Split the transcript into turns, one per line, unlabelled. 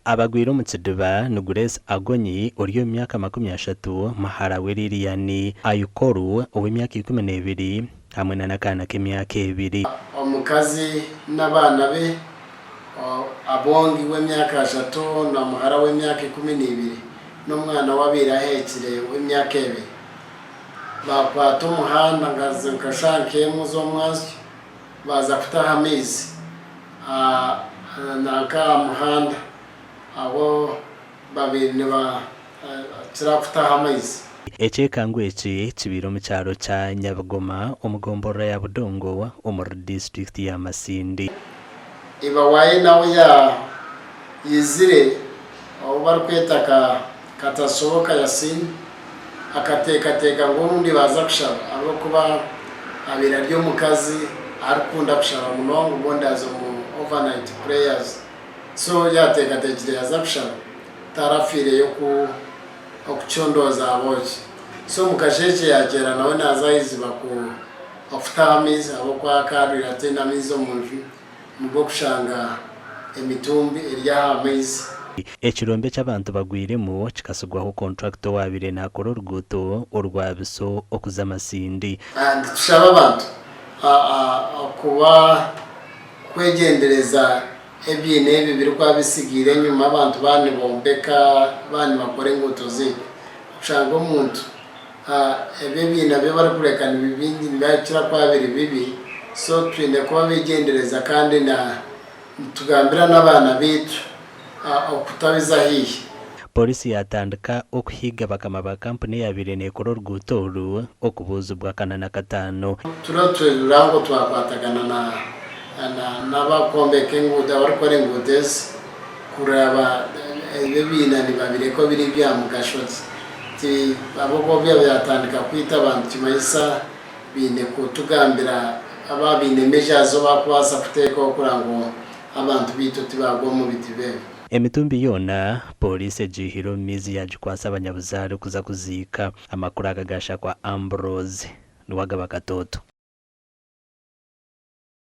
abagwire mu kidiba nugures agonyi uriyo myaka 30 maharawe liliani ayukoru ow'emyaka 12 hamwe n'akana k'emyaka 2
Omukazi n'abaana be abongi w'emyaka 3 na muhara w'emyaka 12 n'umwana wabira ahekire w'emyaka 2 bakwata umuhanda ngaze nkashankemu zo mwazi baza kutaha amezi naka muhanda abo babiri niba kirakuta amezi
Ekiihangwe eki kibiro mu kyaro kya Nyabagoma omugombora ya Budongo omuri district ya Masindi
iba waye nawe ya yizire abo barikweta katasoboka yasini akatekateka ngo undi baza kushaba abo kuba abira ryo mukazi arikunda kushaba munongo ubundi azo mu overnight prayers so yatekateka yaza kushaba tarafire yo okuchondoza aboki so mukasheke yagera nawe nazayiziba ku ofutamizi abo kwa karira tena mizo munju mubo kushanga emitumbi erya amezi
ekirombe cy'abantu bagwiremo kikasugwaho contractor wabire nakora oruguuto orwabiso okuza Masindi
tushaba abantu kuba kwegendereza ebyine ebi biri kwabisigire nyuma abantu bani bombeka bani bakore nguto zi kushanga omuntu ebyina byo bari kurekana bibindi mbakira kwabiri bibi so twine kuba bigendereza kandi na tugambira n'abana bitu okutabiza hihi
polisi yatandika okuhiga bakama ba kampani yabire nekora oruguuto oru okubuzibwa kanana katano
turango twakwatagana n'abakombeka enguudo abarikora enguudo ezi kuraba ebibina nibabire ko biri bya mugashozi ti abo byatandika kwita abantu kimayisa bine kutugambira ababine mejazo bakwasa kuteka okurango abantu bitu tibagwa mu bitibe
emitumbi yona polisi ejihiro mizi yajikwasa abanyabuzare kuza kuzika amakuru agagasha kwa Ambrose niwagaba katoto